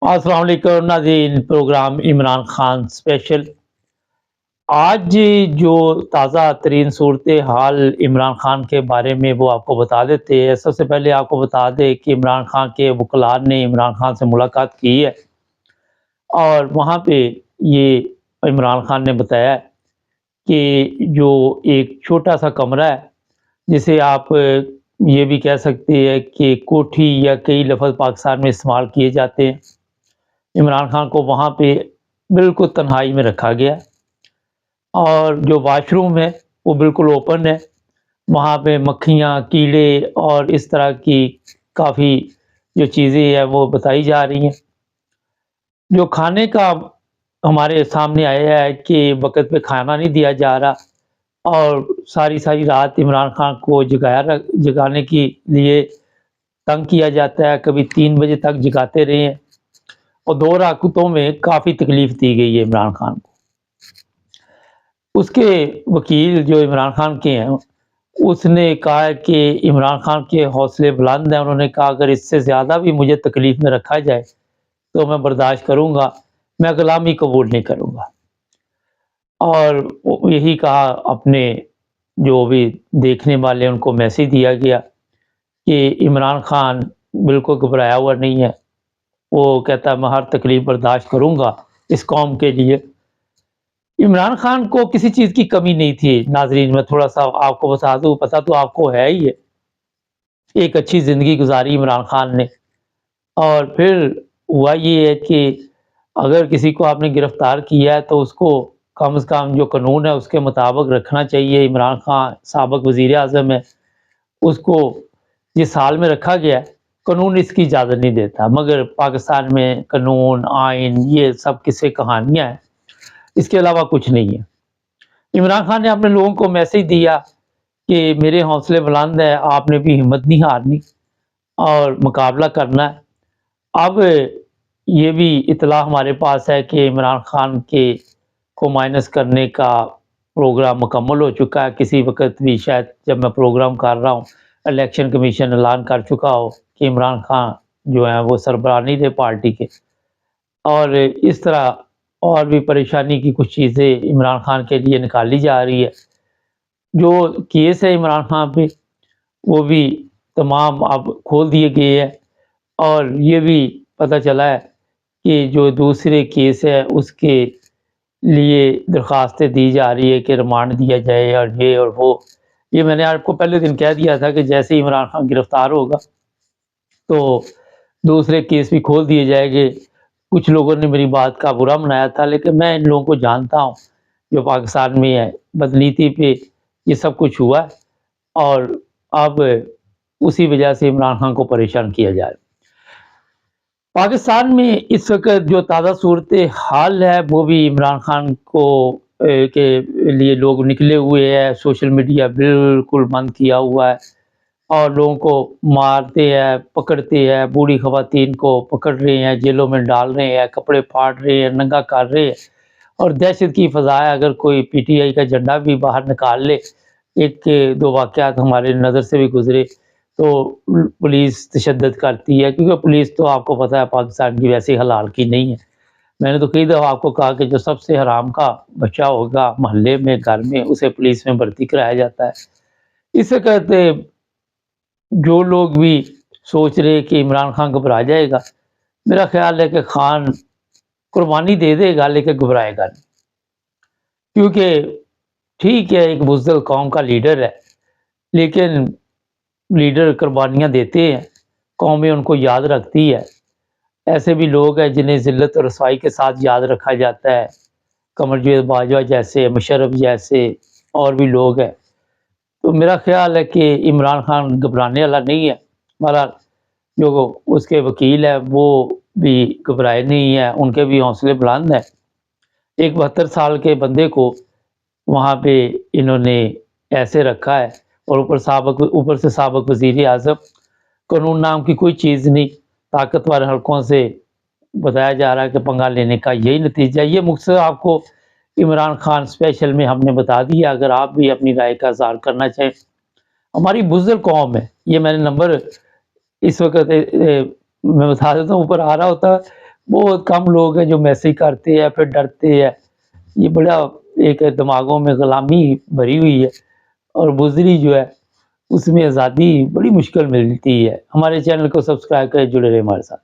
अस्सलाम वालेकुम नाज़रीन। Programme Imran Khan special. आज जो ताज़ा तरीन सूरत हाल इमरान खान के बारे में वो आपको बता देते हैं। सबसे पहले आपको बता दें कि इमरान खान के वकला ने इमरान खान से मुलाकात की है और वहाँ पे ये इमरान खान ने बताया कि जो एक छोटा सा कमरा है, जिसे आप ये भी कह सकते हैं कि कोठी या कई लफ्ज़ पाकिस्तान में इस्तेमाल किए जाते हैं। इमरान खान को वहाँ पे बिल्कुल तन्हाई में रखा गया और जो वॉशरूम है वो बिल्कुल ओपन है। वहाँ पे मक्खियाँ, कीड़े और इस तरह की काफ़ी जो चीज़ें हैं वो बताई जा रही हैं। जो खाने का हमारे सामने आया है कि वक़्त पे खाना नहीं दिया जा रहा और सारी रात इमरान खान को जगाने के लिए तंग किया जाता है। कभी 3 बजे तक जगाते रहे हैं और 2 राकतों में काफ़ी तकलीफ़ दी गई है इमरान खान को। उसके वकील जो इमरान खान के हैं, उसने कहा है कि इमरान खान के हौसले बुलंद हैं। उन्होंने कहा अगर इससे ज़्यादा भी मुझे तकलीफ़ में रखा जाए तो मैं बर्दाश्त करूँगा, मैं ग़ुलामी कबूल नहीं करूँगा। और यही कहा अपने जो भी देखने वाले उनको मैसेज दिया गया कि इमरान खान बिल्कुल घबराया हुआ नहीं है। वो कहता है मैं हर तकलीफ़ बर्दाश्त करूँगा इस कौम के लिए। इमरान खान को किसी चीज़ की कमी नहीं थी नाज़रीन। मैं थोड़ा-सा आपको बता दूँ, पता तो आपको है ही है। एक अच्छी ज़िंदगी गुज़ारी इमरान खान ने और फिर हुआ ये है कि अगर किसी को आपने गिरफ़्तार किया है तो उसको कम से कम जो कानून है उसके मुताबिक रखना चाहिए। इमरान खान साबिक़ वज़ीर-ए-आज़म है, उसको जिस हाल में रखा गया है, कानून इसकी इजाज़त नहीं देता। मगर पाकिस्तान में कानून, आइन ये सब किस्से कहानियाँ हैं, इसके अलावा कुछ नहीं है। इमरान खान ने अपने लोगों को मैसेज दिया कि मेरे हौसले बुलंद है, आपने भी हिम्मत नहीं हारनी और मुकाबला करना है। अब ये भी इत्तला हमारे पास है कि इमरान खान के को माइनस करने का प्रोग्राम मुकम्मल हो चुका है। किसी वक़्त भी शायद जब मैं प्रोग्राम कर रहा हूँ, इलेक्शन कमीशन ऐलान कर चुका हो कि इमरान खान जो है वो सरबराह नहीं रहे पार्टी के। और इस तरह और भी परेशानी की कुछ चीज़ें इमरान खान के लिए निकाली जा रही है। जो केस है इमरान खान पे वो भी तमाम अब खोल दिए गए हैं और ये भी पता चला है कि जो दूसरे केस है उसके लिए दरख्वास्तें दी जा रही है कि रिमांड दिया जाए और ये और वो। ये मैंने आपको पहले दिन कह दिया था कि जैसे ही इमरान खान गिरफ़्तार होगा तो दूसरे केस भी खोल दिए जाएंगे। कुछ लोगों ने मेरी बात का बुरा मनाया था, लेकिन मैं इन लोगों को जानता हूँ जो पाकिस्तान में है। बदनीति पे ये सब कुछ हुआ है और अब उसी वजह से इमरान खान को परेशान किया जा रहा है। पाकिस्तान में इस वक़्त जो ताज़ा सूरत हाल है वो भी इमरान खान को के लिए लोग निकले हुए हैं। सोशल मीडिया बिल्कुल बंद किया हुआ है और लोगों को मारते हैं, पकड़ते हैं, बूढ़ी ख़वातीन को पकड़ रहे हैं, जेलों में डाल रहे हैं, कपड़े फाड़ रहे हैं, नंगा कर रहे हैं और दहशत की फ़ज़ा है। अगर कोई पीटीआई का झंडा भी बाहर निकाल ले, 1-2 वाक़यात हमारे नज़र से भी गुज़रे, तो पुलिस तशद्दुद करती है क्योंकि पुलिस तो आपको पता है पाकिस्तान की वैसे हलाल की नहीं है। मैंने तो कई दफ़ा आपको कहा कि जो सबसे हराम का बच्चा होगा मोहल्ले में, घर में, उसे पुलिस में भर्ती कराया जाता है। इस वक़्त जो लोग भी सोच रहे कि इमरान खान घबरा जाएगा, मेरा ख़्याल है कि खान कुर्बानी दे देगा लेकिन घबराएगा नहीं। क्योंकि ठीक है, एक बुज़दिल कौम का लीडर है, लेकिन लीडर कुर्बानियाँ देते हैं, कौमें उनको याद रखती है। ऐसे भी लोग हैं जिन्हें ज़िल्लत और रसवाई के साथ याद रखा जाता है। कमरजावेद बाजवा जैसे, मुशर्रफ जैसे और भी लोग हैं। तो मेरा ख़्याल है कि इमरान खान घबराने वाला नहीं है। हमारा जो उसके वकील है वो भी घबराए नहीं है, उनके भी हौसले बुलंद हैं। एक 72 साल के बंदे को वहाँ पे इन्होंने ऐसे रखा है और ऊपर से साबिक़ वज़ीर-ए-आज़म। कानून नाम की कोई चीज़ नहीं। ताकतवर हलकों से बताया जा रहा है कि पंगा लेने का यही नतीजा है। ये मकसद आपको इमरान खान स्पेशल में हमने बता दिया। अगर आप भी अपनी राय का इज़हार करना चाहें, हमारी बुज़दिल कौम है। ये मैंने नंबर इस वक़्त मैं बता देता हूँ, ऊपर आ रहा होता है, بہت کم لوگ ہیں جو میسج کرتے ہیں پھر ڈرتے ہیں، یہ بڑا ایک دماغوں میں غلامی بھری ہوئی ہے، اور بزدلی جو ہے اس میں آزادی بڑی مشکل ملتی ہے۔ ہمارے چینل کو سبسکرائب کریں، جڑے رہے ہمارے ساتھ۔